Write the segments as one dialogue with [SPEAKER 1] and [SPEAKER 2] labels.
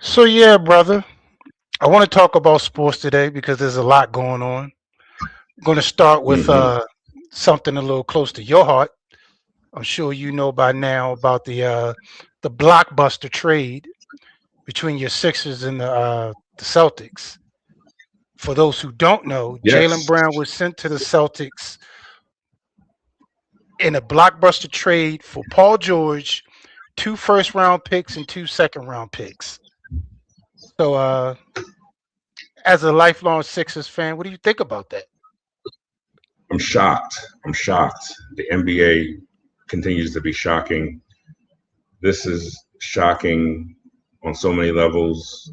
[SPEAKER 1] So yeah, brother, I want to talk about sports today because there's a lot going on. I'm going to start with
[SPEAKER 2] Hmm.
[SPEAKER 1] something a little close to your heart. I'm sure you know by now about the blockbuster trade between your Sixers and the Celtics. For those who don't know, Jalen
[SPEAKER 2] Yes.
[SPEAKER 1] Brown was sent to the Celtics in a blockbuster trade for Paul George, two first round picks and two second round picks. So, as a lifelong Sixers fan, what do you think about that?
[SPEAKER 2] I'm shocked. I'm shocked. The NBA continues to be shocking. This is shocking on so many levels.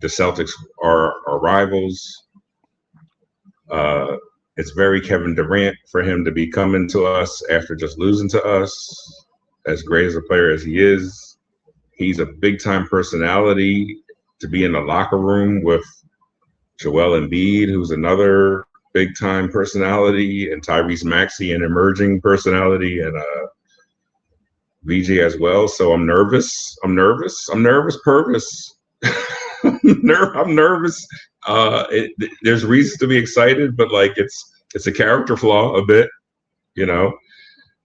[SPEAKER 2] The Celtics are rivals. Uh, it's very Kevin Durant for him to be coming to us after just losing to us. As great as a player as he is, he's a big time personality to be in the locker room with Joel Embiid, who's another big time personality, and Tyrese Maxey, an emerging personality, and VJ as well. So I'm nervous. I'm nervous. I'm nervous. Purpose. I'm nervous. There's reasons to be excited, but like it's a character flaw a bit, you know,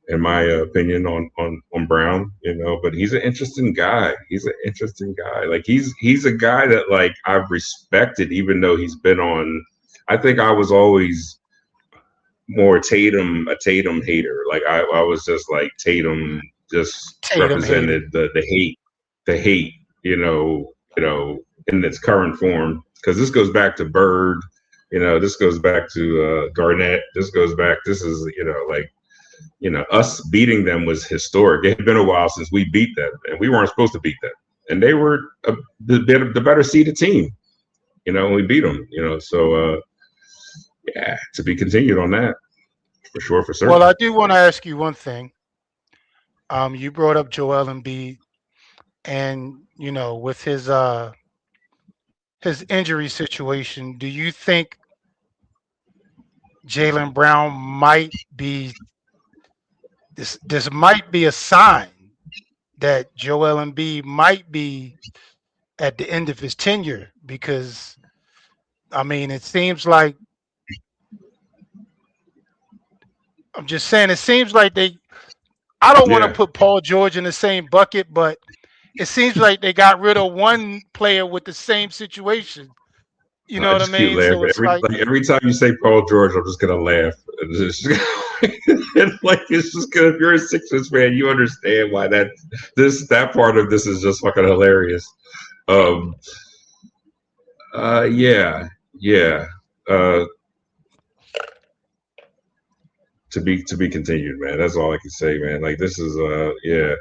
[SPEAKER 2] in my opinion on Brown, you know. But he's an interesting guy. He's an interesting guy. Like he's a guy that like I've respected, even though he's been on. I think I was always more a Tatum hater. Like I was just like Tatum just
[SPEAKER 1] Tatum hater.
[SPEAKER 2] represented the hate, in its current form. Because this goes back to Bird, this goes back to Garnett. This is, us beating them was historic. It had been a while since we beat them, and we weren't supposed to beat them. And they were the better seeded team, and we beat them, So, yeah, to be continued on that, for sure, for
[SPEAKER 1] Well,
[SPEAKER 2] certain.
[SPEAKER 1] I do want to ask you one thing. You brought up Joel Embiid, and with his injury situation, do you think Jalen Brown might be this might be a sign that Joel Embiid might be at the end of his tenure? Because I mean, it seems like I'm just saying, it seems like they. I don't want to
[SPEAKER 2] Yeah,
[SPEAKER 1] put Paul George in the same bucket, but it seems like they got rid of one player with the same situation. You know
[SPEAKER 2] I
[SPEAKER 1] what I
[SPEAKER 2] just keep
[SPEAKER 1] mean? So
[SPEAKER 2] laughing
[SPEAKER 1] it's
[SPEAKER 2] every
[SPEAKER 1] like,
[SPEAKER 2] like every time you say Paul George. I'm just gonna laugh. It's just, it's just good. If you're a Sixers fan, you understand why that part of this is just fucking hilarious. Um, yeah, yeah. Uh, to be continued, man. That's all I can say, man. Like this is, yeah,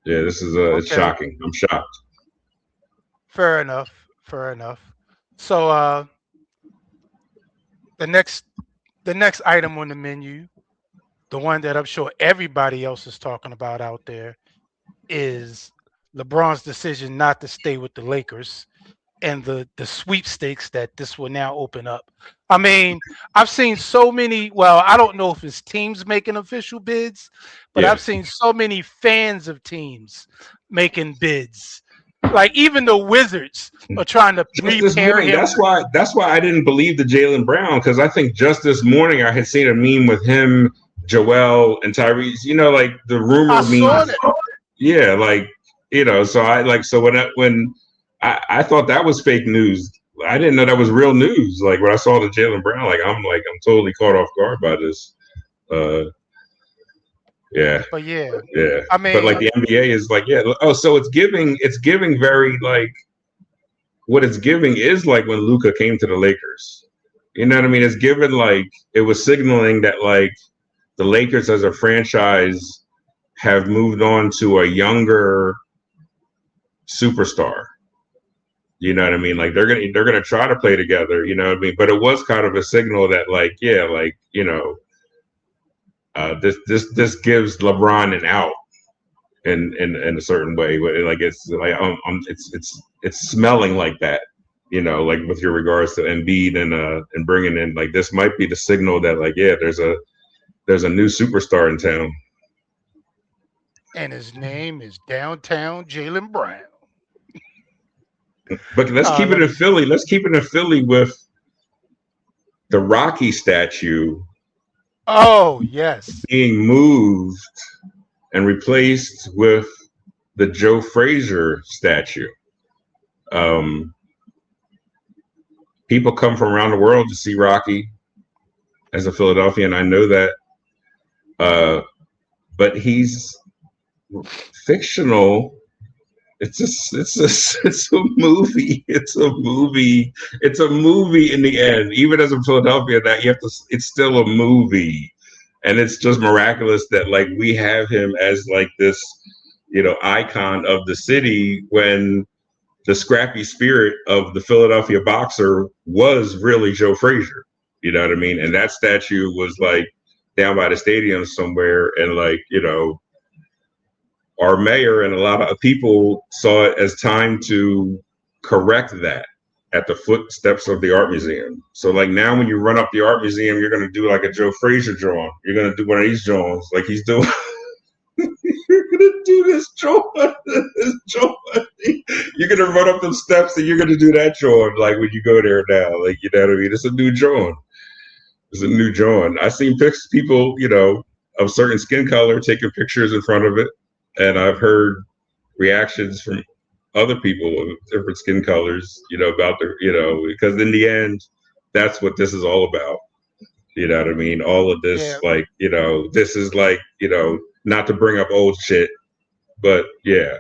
[SPEAKER 2] yeah. This is, it's
[SPEAKER 1] okay,
[SPEAKER 2] shocking. I'm shocked.
[SPEAKER 1] fair enough, fair enough. So the next the next item on the menu, the one that I'm sure everybody else is talking about out there, is LeBron's decision not to stay with the Lakers and the sweepstakes that this will now open up. I mean, I've seen so many. Well, I don't know if it's teams making official bids, but
[SPEAKER 2] Yeah.
[SPEAKER 1] I've seen so many fans of teams making bids. Like even the Wizards are trying to
[SPEAKER 2] Just this
[SPEAKER 1] repair
[SPEAKER 2] morning.
[SPEAKER 1] him.
[SPEAKER 2] That's why I didn't believe the Jalen Brown, because I think just this morning I had seen a meme with him, Joel, and Tyrese. Like the
[SPEAKER 1] I
[SPEAKER 2] rumor
[SPEAKER 1] saw
[SPEAKER 2] means,
[SPEAKER 1] that.
[SPEAKER 2] yeah, like So when I thought that was fake news. I didn't know that was real news. Like when I saw the Jalen Brown, I'm totally caught off guard by this. Uh, yeah,
[SPEAKER 1] But yeah,
[SPEAKER 2] yeah.
[SPEAKER 1] I
[SPEAKER 2] But like
[SPEAKER 1] mean,
[SPEAKER 2] the NBA is like, yeah. Oh, so it's giving very like what it's giving is like when Luka came to the Lakers. You know what I mean? It's given like it was signaling that like the Lakers as a franchise have moved on to a younger superstar. You know what I mean? Like they're gonna try to play together. You know what I mean? But it was kind of a signal that like yeah, like this gives LeBron an out in a certain way. Like it's like it's smelling like that. Like with your regards to Embiid and bringing in like this might be the signal that like yeah, there's a new superstar in town.
[SPEAKER 1] and his name is Downtown Jalen Brown.
[SPEAKER 2] But let's keep it
[SPEAKER 1] Let
[SPEAKER 2] in
[SPEAKER 1] me.
[SPEAKER 2] Philly. Let's keep it in Philly with the Rocky statue
[SPEAKER 1] Oh yes.
[SPEAKER 2] being moved and replaced with the Joe Frazier statue. Um, People come from around the world to see Rocky as a Philadelphian. I know that, but he's fictional. It's a movie. It's a movie. It's a movie in the end. Even as a Philadelphia, that you have to. It's still a movie, and it's just miraculous that like we have him as like this, icon of the city when the scrappy spirit of the Philadelphia boxer was really Joe Frazier. You know what I mean? And that statue was like down by the stadium somewhere, and like our mayor and a lot of people saw it as time to correct that at the footsteps of the art museum. So like now when you run up the art museum, you're going to do like a Joe Frazier drawing. You're going to do one of these drawings like he's doing. You're going to do this drawing. This drawing. You're going to run up them steps and you're going to do that drawing like when you go there now. Like, you know what I mean? It's a new drawing. It's a new drawing. I've seen people, of certain skin color taking pictures in front of it. And I've heard reactions from other people of different skin colors, about because in the end, that's what this is all about. You know what I mean? All of this,
[SPEAKER 1] Yeah.
[SPEAKER 2] like, this is like, not to bring up old shit, but yeah,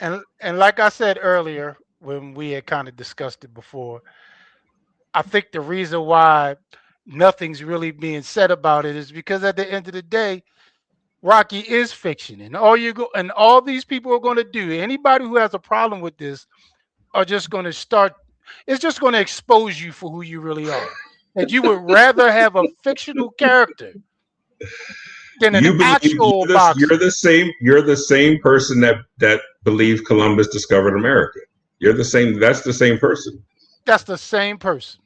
[SPEAKER 1] And like I said earlier when we had kind of discussed it before, I think the reason why nothing's really being said about it is because at the end of the day, Rocky is fiction, and all these people are going to do. Anybody who has a problem with this are just going to start. It's just going to expose you for who you really are. And you would rather have a fictional character than an actual boxer.
[SPEAKER 2] You're the same person that believed Columbus discovered America. You're the same. That's the same person.
[SPEAKER 1] That's the same person.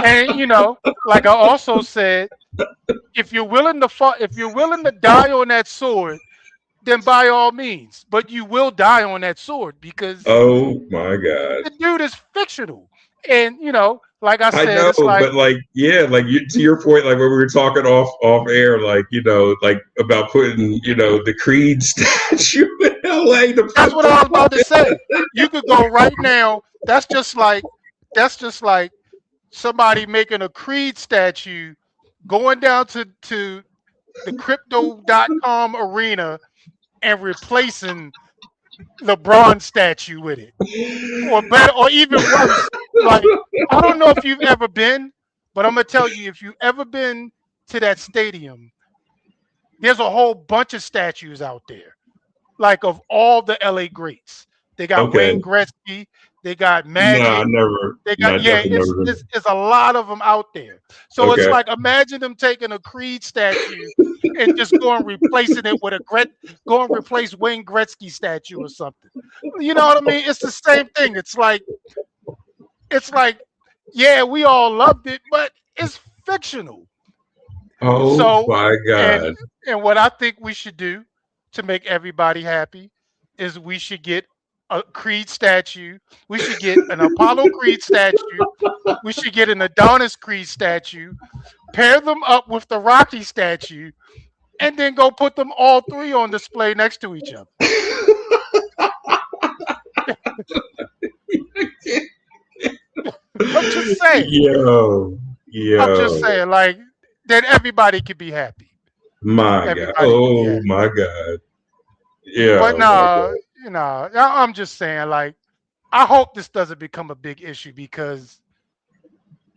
[SPEAKER 1] And like I also said, if you're willing to die on that sword, then by all means. But you will die on that sword because
[SPEAKER 2] oh my God,
[SPEAKER 1] the dude is fictional. And like I said,
[SPEAKER 2] know,
[SPEAKER 1] it's like,
[SPEAKER 2] but like, yeah, like to your point, like when we were talking off air, like like about putting the Creed statue in LA.
[SPEAKER 1] That's what I was about to say. You could go right now. That's just like somebody making a Creed statue, going down to the crypto.com arena and replacing LeBron statue with it. Or better, or even worse. Like, I don't know if you've ever been, but I'm gonna tell you, if you've ever been to that stadium, there's a whole bunch of statues out there, like of all the LA greats. They got Wayne Gretzky, they got Magic.
[SPEAKER 2] Never.
[SPEAKER 1] They got it's a lot of them out there. So it's like, imagine them taking a Creed statue and just going replacing it with replace Wayne Gretzky statue or something. You know what I mean? It's the same thing. It's like, yeah, we all loved it, but it's fictional.
[SPEAKER 2] Oh my God.
[SPEAKER 1] And what I think we should do to make everybody happy is we should get a Creed statue. We should get an Apollo Creed statue. We should get an Adonis Creed statue, pair them up with the Rocky statue, and then go put them all three on display next to each other. I'm just saying.
[SPEAKER 2] Yo.
[SPEAKER 1] I'm just saying, like, then everybody could be happy.
[SPEAKER 2] My God. Oh my God. Yeah.
[SPEAKER 1] But no, I'm just saying, like, I hope this doesn't become a big issue because,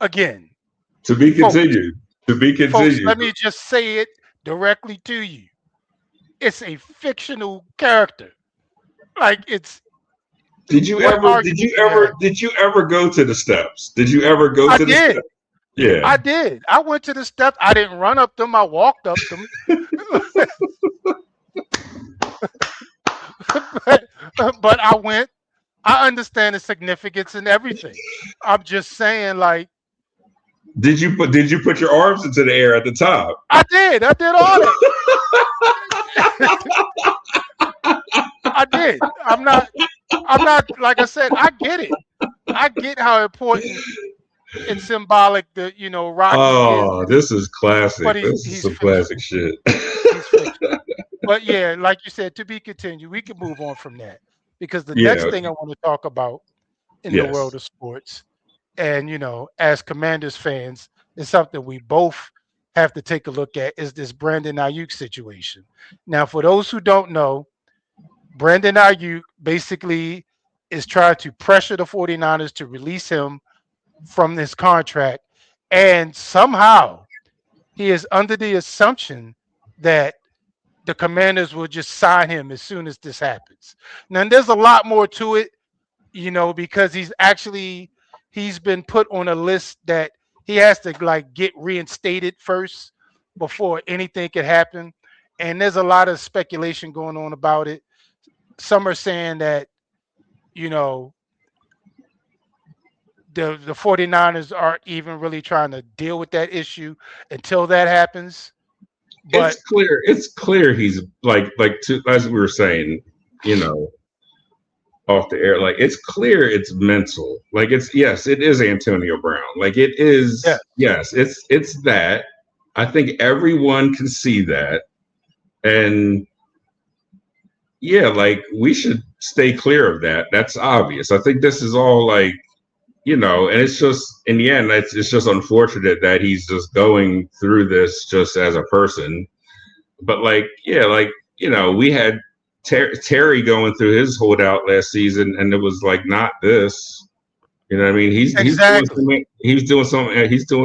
[SPEAKER 1] again,
[SPEAKER 2] to be continued.
[SPEAKER 1] Folks, let me just say it directly to you. It's a fictional character. Like, it's.
[SPEAKER 2] Did you ever go to the steps? Did you ever go to the steps? Yeah.
[SPEAKER 1] I did. I went to the steps. I didn't run up them. I walked up them. but I went. I understand the significance and everything. I'm just saying, like.
[SPEAKER 2] Did you put your arms into the air at the top?
[SPEAKER 1] I did. I did all that. did. I'm not. Like I said, I get it. I get how important and symbolic the Rocky is,
[SPEAKER 2] Oh, this is classic.
[SPEAKER 1] but
[SPEAKER 2] This is
[SPEAKER 1] he's
[SPEAKER 2] some classic
[SPEAKER 1] fictional.
[SPEAKER 2] shit.
[SPEAKER 1] He's fictional. But yeah, like you said, to be continued. We can move on from that because the next
[SPEAKER 2] Yeah.
[SPEAKER 1] thing I want to talk about in the
[SPEAKER 2] Yes.
[SPEAKER 1] world of sports, and as Commanders fans, is something we both have to take a look at, is this Brandon Ayuk situation. Now, for those who don't know, Brandon Ayuk basically is trying to pressure the 49ers to release him from this contract. And somehow he is under the assumption that the Commanders will just sign him as soon as this happens. Now, there's a lot more to it, because he's been put on a list that he has to like get reinstated first before anything could happen. And there's a lot of speculation going on about it. Some are saying that, you know, the 49ers aren't even really trying to deal with that issue until that happens. But
[SPEAKER 2] It's clear he's as we were saying, off the air, like it's clear it's mental. Like yes, it is Antonio Brown. Like it is,
[SPEAKER 1] yeah.
[SPEAKER 2] yes, it's that. I think everyone can see that. And yeah, like we should stay clear of that. That's obvious. I think this is all like, and it's just in the end, it's just unfortunate that he's just going through this just as a person. But like, yeah, like, we had Terry going through his holdout last season, and it was like not this. You know what I mean? He's doing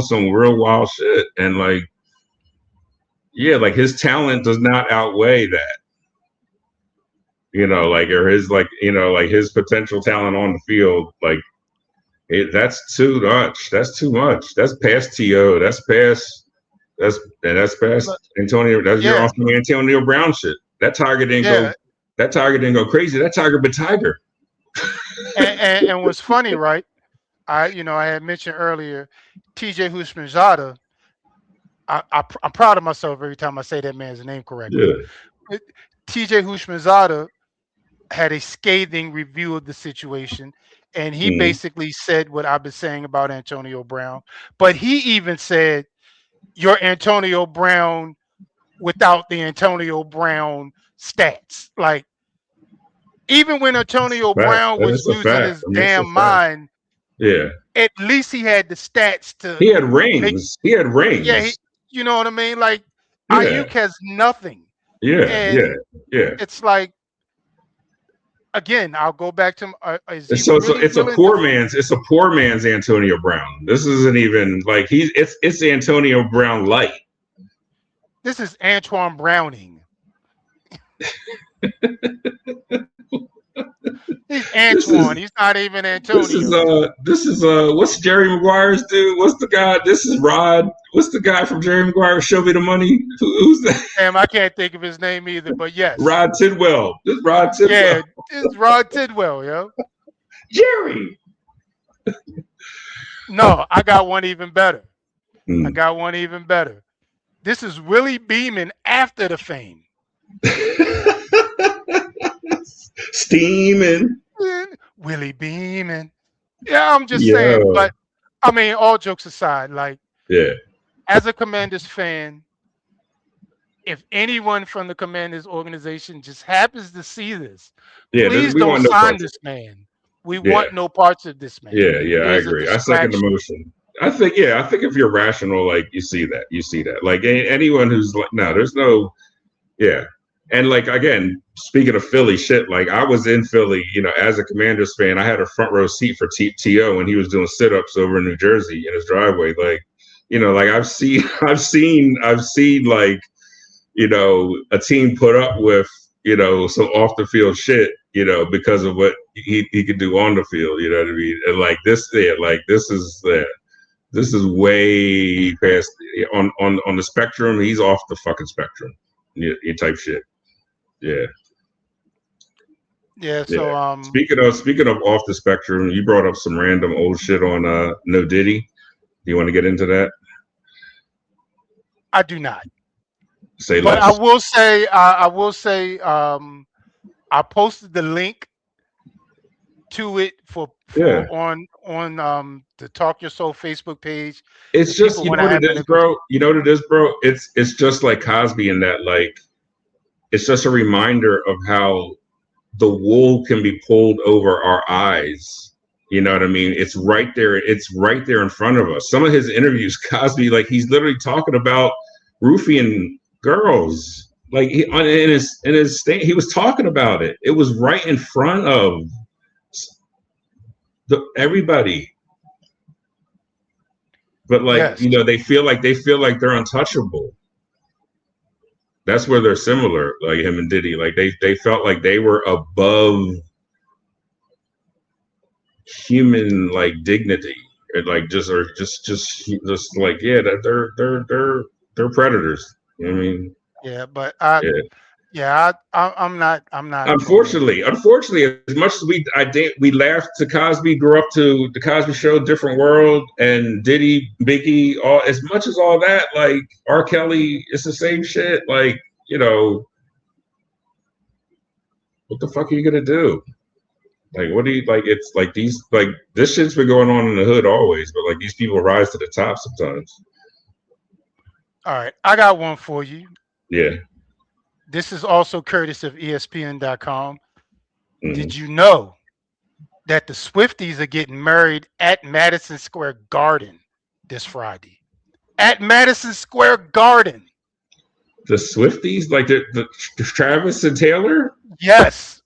[SPEAKER 2] some real wild shit, and like, yeah, like his talent does not outweigh that. Or his like his potential talent on the field, like that's too much. That's too much. That's past To. That's past Antonio. That's your awesome Antonio Brown shit. That Tiger didn't go. That Tiger didn't go crazy. That Tiger been Tiger.
[SPEAKER 1] and what's funny, right? I had mentioned earlier, T.J. Houshmandzadeh. I'm proud of myself every time I say that man's name correctly.
[SPEAKER 2] Yeah.
[SPEAKER 1] T.J. Houshmandzadeh had a scathing review of the situation, and he basically said what I've been saying about Antonio Brown. But he even said, "You're Antonio Brown without the Antonio Brown stats." Like, even when Antonio Brown was losing his damn mind, at least he had the stats to.
[SPEAKER 2] He had rings.
[SPEAKER 1] Yeah, you know what I mean? Like, Ayuk has nothing.
[SPEAKER 2] Yeah.
[SPEAKER 1] It's like, again, I'll go back to
[SPEAKER 2] it's a poor man's Antonio Brown. This isn't even like it's Antonio Brown light.
[SPEAKER 1] This is Antoine Browning. He's Antoine. He's not even Antonio.
[SPEAKER 2] This is what's Jerry Maguire's dude? What's the guy? This is Rod. What's the guy from Jerry Maguire? Show me the money. Who's that?
[SPEAKER 1] Damn, I can't think of his name either. But yes,
[SPEAKER 2] Rod Tidwell. This is Rod Tidwell.
[SPEAKER 1] Yeah, it's Rod Tidwell, yo.
[SPEAKER 2] Jerry.
[SPEAKER 1] No, I got one even better. I got one even better. This is Willie Beeman after the fame.
[SPEAKER 2] Steaming.
[SPEAKER 1] Willie Beeman. Yeah, I'm just saying. But I mean, all jokes aside, like, as a Commanders fan, if anyone from the Commanders organization just happens to see this, please don't sign this man. We want no parts of this man.
[SPEAKER 2] Yeah, I agree. I second the motion. I think if you're rational, like you see that. Like anyone who's like, no, there's no, and like again, speaking of Philly shit, like I was in Philly, as a Commanders fan, I had a front row seat for To when he was doing sit-ups over in New Jersey in his driveway. Like, like I've seen like, a team put up with, some off the field shit, because of what he could do on the field. You know what I mean? And like this, this is way past on the spectrum. He's off the fucking spectrum. Type shit. Yeah.
[SPEAKER 1] So
[SPEAKER 2] speaking of off the spectrum, you brought up some random old shit on No Diddy. Do you want to get into that?
[SPEAKER 1] I do not.
[SPEAKER 2] Say
[SPEAKER 1] but
[SPEAKER 2] less.
[SPEAKER 1] I will say I posted the link to it for
[SPEAKER 2] Yeah.
[SPEAKER 1] on the Talk Your Soul Facebook page.
[SPEAKER 2] It's
[SPEAKER 1] If
[SPEAKER 2] just,
[SPEAKER 1] people
[SPEAKER 2] you
[SPEAKER 1] want
[SPEAKER 2] know
[SPEAKER 1] to
[SPEAKER 2] what
[SPEAKER 1] have
[SPEAKER 2] it
[SPEAKER 1] it,
[SPEAKER 2] is, bro? You know what it is, bro? It's just like Cosby in that, like, it's just a reminder of how the wool can be pulled over our eyes. You know what I mean? It's right there. It's right there in front of us. Some of his interviews, Cosby, like, he's literally talking about roofing girls. Like, in his state, he was talking about it. It was right in front of everybody. But, like,
[SPEAKER 1] yes,
[SPEAKER 2] they feel like they're untouchable. That's where they're similar, like him and Diddy. Like, they felt like they were above human, like, dignity, and like just like, yeah, that they're predators. You know what I mean?
[SPEAKER 1] yeah, but
[SPEAKER 2] Yeah.
[SPEAKER 1] I'm not going.
[SPEAKER 2] Unfortunately, as much as we laughed to Cosby, grew up to the Cosby Show, Different World, and Diddy, Biggie, all, as much as all that, like R. Kelly, it's the same shit. Like, what the fuck are you gonna do? Like, what do you like? It's like these, like, this shit's been going on in the hood always, but like, these people rise to the top sometimes.
[SPEAKER 1] All right, I got one for you.
[SPEAKER 2] Yeah.
[SPEAKER 1] This is also courtesy of ESPN.com.
[SPEAKER 2] Mm-hmm.
[SPEAKER 1] Did you know that the Swifties are getting married at Madison Square Garden this Friday? At Madison Square Garden.
[SPEAKER 2] The Swifties, like the Travis and Taylor.
[SPEAKER 1] Yes.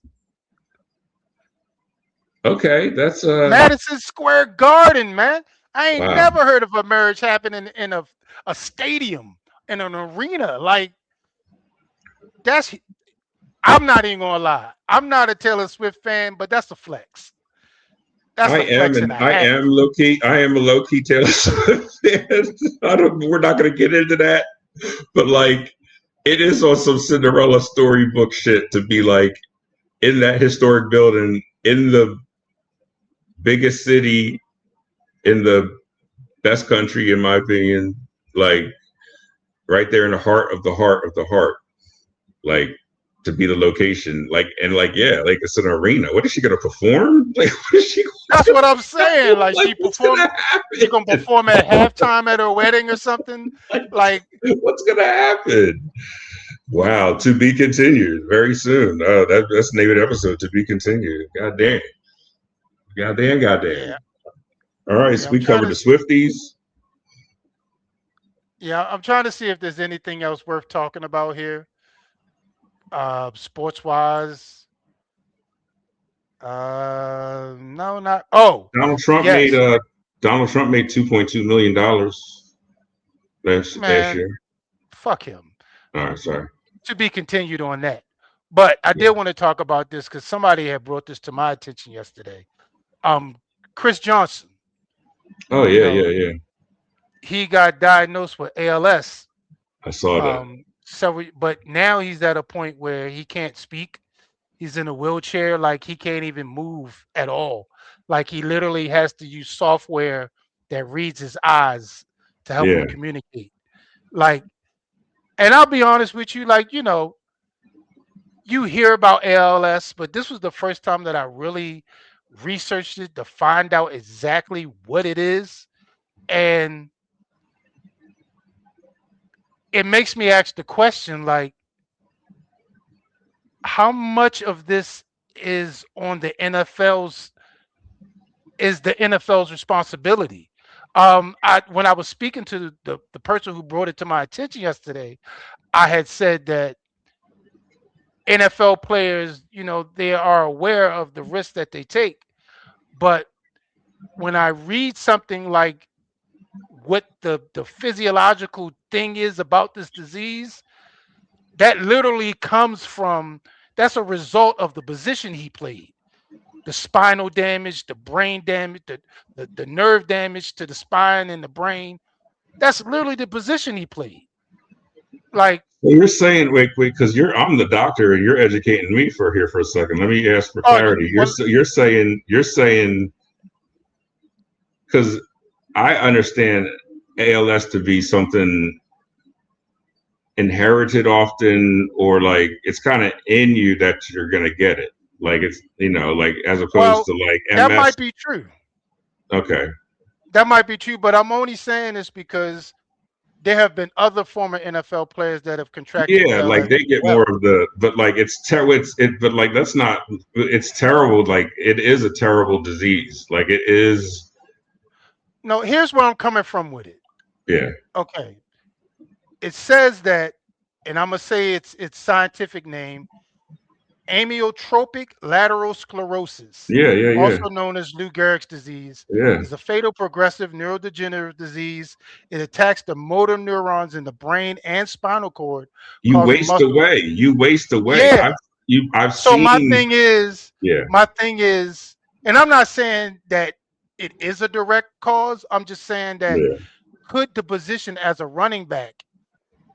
[SPEAKER 2] Okay, that's
[SPEAKER 1] Madison Square Garden, man. I ain't
[SPEAKER 2] wow.
[SPEAKER 1] never heard of a marriage happening in a stadium, in an arena. Like, that's, I'm not even gonna lie. I'm not a Taylor Swift fan, but that's a flex. That's a flex and a
[SPEAKER 2] I
[SPEAKER 1] half.
[SPEAKER 2] am low key. I am a low key Taylor Swift fan. We're not gonna get into that, but like, it is on some Cinderella storybook shit to be like in that historic building in the biggest city in the best country, in my opinion, like right there in the heart of the heart of the heart, like, to be the location, like, and like, yeah, like, it's an arena. What is she gonna perform? Like, what is she?
[SPEAKER 1] That's what I'm saying. Like,
[SPEAKER 2] Like,
[SPEAKER 1] she
[SPEAKER 2] what's gonna
[SPEAKER 1] perform. She gonna
[SPEAKER 2] happen?
[SPEAKER 1] perform at halftime at her wedding or something. Like,
[SPEAKER 2] What's gonna happen? Wow, to be continued very soon. That's the name of the episode. To be continued. God damn. God damn.
[SPEAKER 1] yeah,
[SPEAKER 2] All right,
[SPEAKER 1] yeah.
[SPEAKER 2] so we covered the Swifties.
[SPEAKER 1] I'm trying to see if there's anything else worth talking about here. Sports wise. No, not. Oh,
[SPEAKER 2] Donald Trump made
[SPEAKER 1] yes,
[SPEAKER 2] $2.2 million last
[SPEAKER 1] man.
[SPEAKER 2] year.
[SPEAKER 1] Fuck him.
[SPEAKER 2] All right, sorry.
[SPEAKER 1] To be continued on that. But I
[SPEAKER 2] Yeah.
[SPEAKER 1] did want to talk about this because somebody had brought this to my attention yesterday. Chris Johnson.
[SPEAKER 2] Oh
[SPEAKER 1] You
[SPEAKER 2] yeah,
[SPEAKER 1] know,
[SPEAKER 2] yeah.
[SPEAKER 1] he got diagnosed with ALS.
[SPEAKER 2] I saw that.
[SPEAKER 1] But now he's at a point where he can't speak. He's in a wheelchair, like he can't even move at all. Like he literally has to use software that reads his eyes to help him
[SPEAKER 2] Yeah.
[SPEAKER 1] communicate. Like, and I'll be honest with you, like, you hear about ALS, but this was the first time that I really researched it to find out exactly what it is. And it makes me ask the question, like, how much of this is on the NFL's responsibility? When I was speaking to the person who brought it to my attention yesterday, I had said that NFL players, they are aware of the risks that they take. But when I read something like what the physiological thing is about this disease, that literally comes from, that's a result of the position he played. The spinal damage, the brain damage, the nerve damage to the spine and the brain. That's literally the position he played. Like,
[SPEAKER 2] well, you're saying, wait, because I'm the doctor and you're educating me for a second. Let me ask for clarity. You're saying because I understand ALS to be something inherited often, or like it's kind of in you that you're gonna get it. Like it's like as opposed
[SPEAKER 1] Well,
[SPEAKER 2] to like
[SPEAKER 1] that
[SPEAKER 2] MS.
[SPEAKER 1] might be true.
[SPEAKER 2] Okay.
[SPEAKER 1] That might be true, but I'm only saying this because there have been other former NFL players that have contracted
[SPEAKER 2] Yeah,
[SPEAKER 1] ALS
[SPEAKER 2] like they
[SPEAKER 1] as
[SPEAKER 2] get more
[SPEAKER 1] well.
[SPEAKER 2] of the, but like but like that's not, it's terrible. Like it is a terrible disease. Like it is.
[SPEAKER 1] No, here's where I'm coming from with it.
[SPEAKER 2] Yeah.
[SPEAKER 1] Okay. It says that, and I'm gonna say its scientific name, amyotrophic lateral sclerosis,
[SPEAKER 2] Yeah. Yeah. Yeah.
[SPEAKER 1] also known as Lou Gehrig's disease,
[SPEAKER 2] Yeah.
[SPEAKER 1] is a fatal progressive neurodegenerative disease. It attacks the motor neurons in the brain and spinal cord,
[SPEAKER 2] You
[SPEAKER 1] causing
[SPEAKER 2] waste
[SPEAKER 1] muscle.
[SPEAKER 2] away. You waste away.
[SPEAKER 1] Yeah.
[SPEAKER 2] I've
[SPEAKER 1] So
[SPEAKER 2] seen. Yeah.
[SPEAKER 1] my thing is, and I'm not saying that it is a direct cause. I'm just saying that
[SPEAKER 2] Yeah.
[SPEAKER 1] could the position as a running back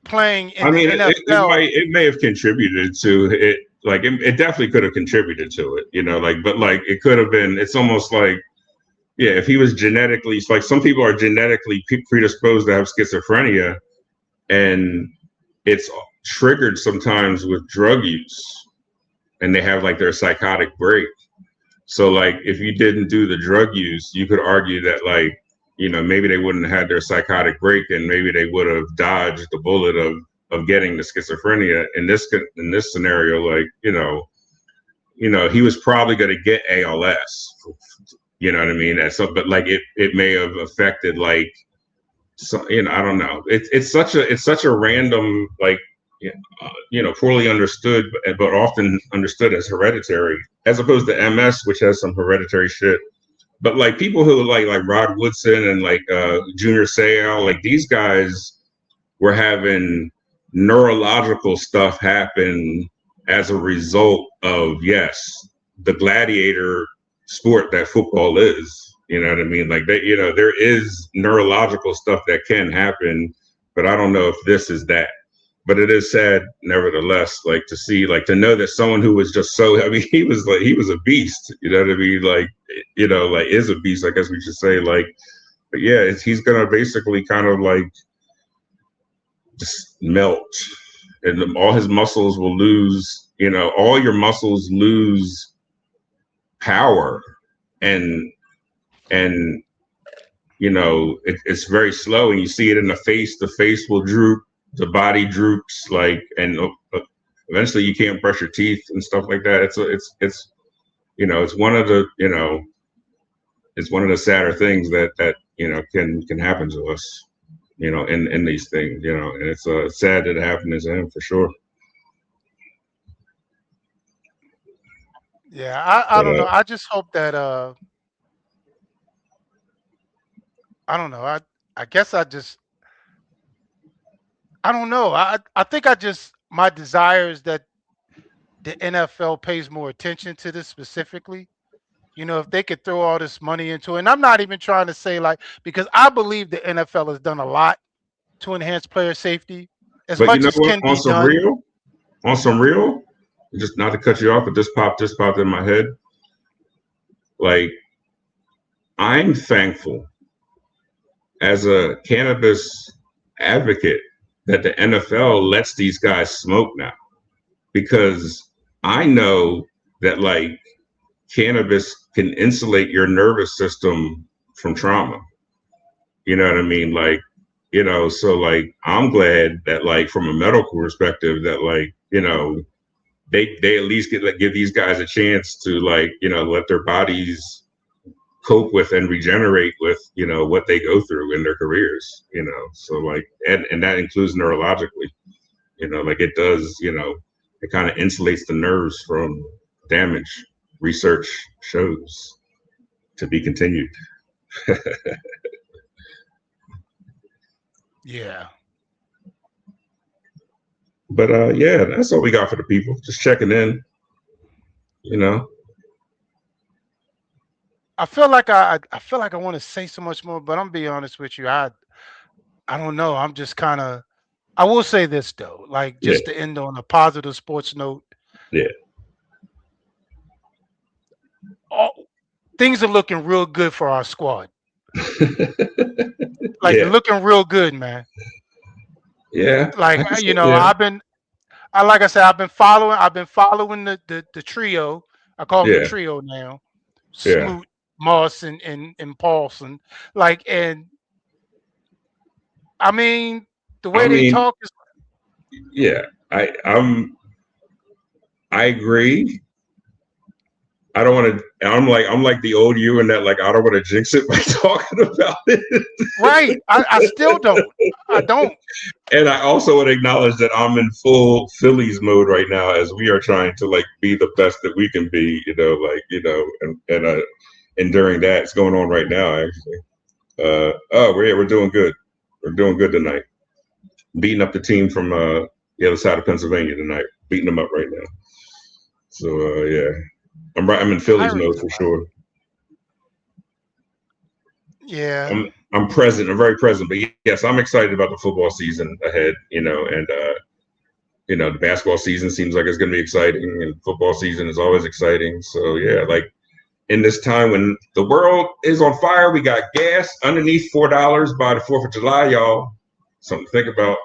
[SPEAKER 1] playing
[SPEAKER 2] I
[SPEAKER 1] in the
[SPEAKER 2] mean,
[SPEAKER 1] NFL.
[SPEAKER 2] it may have contributed to it. Like it definitely could have contributed to it. Like, but like it could have been. It's almost like, yeah, if he was genetically, it's like some people are genetically predisposed to have schizophrenia, and it's triggered sometimes with drug use, and they have like their psychotic break. So like if you didn't do the drug use, you could argue that like, maybe they wouldn't have had their psychotic break, and maybe they would have dodged the bullet of getting the schizophrenia. In this scenario, like, he was probably going to get ALS. You know what I mean? But like it may have affected like, so I don't know. It's such a random, like, poorly understood, but often understood as hereditary, as opposed to MS, which has some hereditary shit. But like people who like Rod Woodson and like Junior Seau, like these guys were having neurological stuff happen as a result of, yes, the gladiator sport that football is. You know what I mean? Like there is neurological stuff that can happen, but I don't know if this is that. But it is sad, nevertheless, like to see, like to know that someone who was just so, I mean, he was a beast. You know what I mean? Like, like is a beast, I guess we should say. Like, but yeah, he's gonna basically kind of like just melt, and all his muscles will lose. All your muscles lose power, and it's very slow, and you see it in the face. The face will droop, the body droops, like, and eventually you can't brush your teeth and stuff like that. It's one of the it's one of the sadder things that can happen to us, in these things, and it's sad that it happened to him for sure.
[SPEAKER 1] Yeah, I don't know. I just hope that I don't know. I guess I don't know. I think my desire is that the NFL pays more attention to this specifically. If they could throw all this money into it, and I'm not even trying to say like, because I believe the NFL has done a lot to enhance player safety as
[SPEAKER 2] But you
[SPEAKER 1] much
[SPEAKER 2] know
[SPEAKER 1] as
[SPEAKER 2] what?
[SPEAKER 1] can be done.
[SPEAKER 2] On some real, just not to cut you off, but this popped in my head. Like, I'm thankful as a cannabis advocate that the NFL lets these guys smoke now, because I know that like cannabis can insulate your nervous system from trauma. You know what I mean? Like, so like I'm glad that like from a medical perspective that like, they at least give these guys a chance to like, let their bodies cope with and regenerate with, what they go through in their careers, so like, and that includes neurologically, like it does, it kind of insulates the nerves from damage. Research shows, to be continued.
[SPEAKER 1] Yeah.
[SPEAKER 2] But yeah, that's all we got for the people. Just checking in,
[SPEAKER 1] I feel like I want to say so much more, but I'm be honest with you. I don't know. I'm just kind of. I will say this though, like
[SPEAKER 2] Yeah,
[SPEAKER 1] just to end on a positive sports note.
[SPEAKER 2] yeah.
[SPEAKER 1] All, things are looking real good for our squad. Like they're
[SPEAKER 2] Yeah,
[SPEAKER 1] looking real good, man.
[SPEAKER 2] Yeah,
[SPEAKER 1] Like
[SPEAKER 2] I can see,
[SPEAKER 1] you know,
[SPEAKER 2] yeah,
[SPEAKER 1] like I said, I've been following the trio. I call them the
[SPEAKER 2] yeah,
[SPEAKER 1] trio now.
[SPEAKER 2] yeah.
[SPEAKER 1] Smoot, Moss, and Paulson. Like, and I mean, the
[SPEAKER 2] I
[SPEAKER 1] way they
[SPEAKER 2] mean,
[SPEAKER 1] talk is
[SPEAKER 2] yeah, I agree. I don't want to. I'm like the old you in that like I don't want to jinx it by talking about it.
[SPEAKER 1] right. I still don't. I don't.
[SPEAKER 2] And I also want to acknowledge that I'm in full Phillies mode right now as we are trying to like be the best that we can be. And during that, it's going on right now actually. We're doing good. We're doing good tonight. Beating up the team from the other side of Pennsylvania tonight. Beating them up right now. So yeah, I'm in Phillies mode
[SPEAKER 1] Pirates
[SPEAKER 2] for
[SPEAKER 1] are.
[SPEAKER 2] sure.
[SPEAKER 1] Yeah.
[SPEAKER 2] I'm present. I'm very present. But yes, I'm excited about the football season ahead. And the basketball season seems like it's going to be exciting, and football season is always exciting. So yeah, like in this time when the world is on fire, we got gas underneath $4 by the 4th of July, y'all. Something to think about.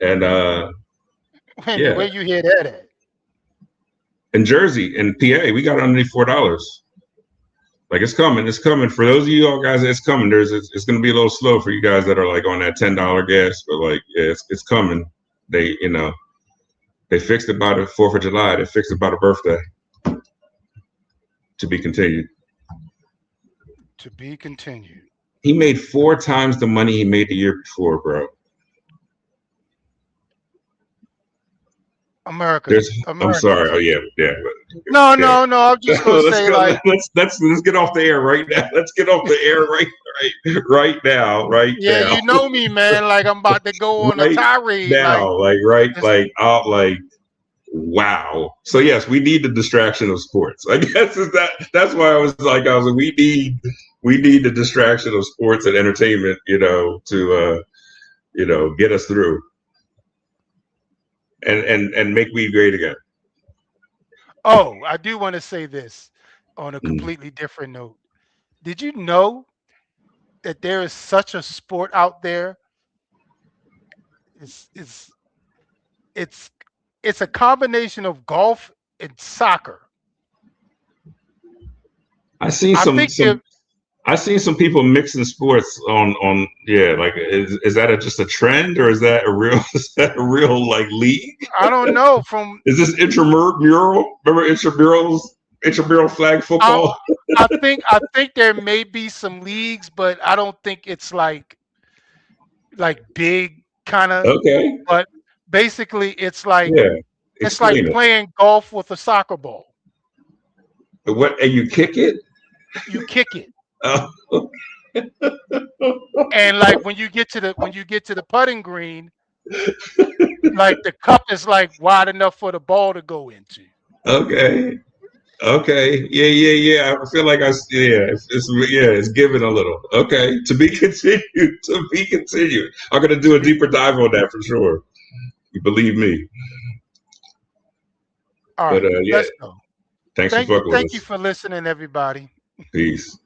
[SPEAKER 2] And
[SPEAKER 1] And
[SPEAKER 2] yeah,
[SPEAKER 1] where you hear that at?
[SPEAKER 2] in Jersey and PA, we got underneath $4. Like it's coming. It's coming for those of you all guys. It's coming. It's going to be a little slow for you guys that are like on that $10 gas, but like yeah, it's coming. They fixed it by the 4th of July. They fixed it by the birthday. To be continued.
[SPEAKER 1] To be continued.
[SPEAKER 2] He made 4 times the money he made the year before, bro.
[SPEAKER 1] America.
[SPEAKER 2] I'm sorry.
[SPEAKER 1] Americans.
[SPEAKER 2] Oh yeah, yeah.
[SPEAKER 1] No,
[SPEAKER 2] Yeah.
[SPEAKER 1] no, no. I'm just gonna
[SPEAKER 2] let's
[SPEAKER 1] say
[SPEAKER 2] go.
[SPEAKER 1] like,
[SPEAKER 2] Let's get off the air right now. Let's get off the air right now. Right
[SPEAKER 1] yeah,
[SPEAKER 2] now.
[SPEAKER 1] you know me, man. Like I'm about to go on a
[SPEAKER 2] Right
[SPEAKER 1] tirade. Like,
[SPEAKER 2] now. Right.
[SPEAKER 1] it's,
[SPEAKER 2] Like out. Like wow. So yes, we need the distraction of sports. I guess that's why we need the distraction of sports and entertainment. To get us through and make we great again.
[SPEAKER 1] oh, I do want to say this on a
[SPEAKER 2] Mm.
[SPEAKER 1] completely different note. Did you know that there is such a sport out there? It's it's it's it's a combination of golf and soccer.
[SPEAKER 2] I seen
[SPEAKER 1] I
[SPEAKER 2] some
[SPEAKER 1] think
[SPEAKER 2] some I seen some people mixing sports on yeah, like is that just a trend or is that a real is that a real like league?
[SPEAKER 1] I don't know from
[SPEAKER 2] Is this intramural? Remember intramural flag
[SPEAKER 1] I
[SPEAKER 2] football?
[SPEAKER 1] I think there may be some leagues, but I don't think it's like big kind of.
[SPEAKER 2] Okay,
[SPEAKER 1] But basically,
[SPEAKER 2] yeah.
[SPEAKER 1] it's like
[SPEAKER 2] Explain it.
[SPEAKER 1] playing golf with a soccer ball.
[SPEAKER 2] What and you kick it?
[SPEAKER 1] You kick it,
[SPEAKER 2] Uh,
[SPEAKER 1] and like when you get to the putting green, like the cup is like wide enough for the ball to go into.
[SPEAKER 2] okay. Okay. Yeah, yeah, yeah. I feel like it's given a little. Okay. To be continued. To be continued. I'm gonna do
[SPEAKER 1] To
[SPEAKER 2] a
[SPEAKER 1] be
[SPEAKER 2] deeper dive on that for sure. You believe me.
[SPEAKER 1] all
[SPEAKER 2] But
[SPEAKER 1] right.
[SPEAKER 2] yeah,
[SPEAKER 1] Let's go.
[SPEAKER 2] thanks for
[SPEAKER 1] Thank you.
[SPEAKER 2] fucking with
[SPEAKER 1] Thank you
[SPEAKER 2] us.
[SPEAKER 1] for listening, everybody.
[SPEAKER 2] Peace.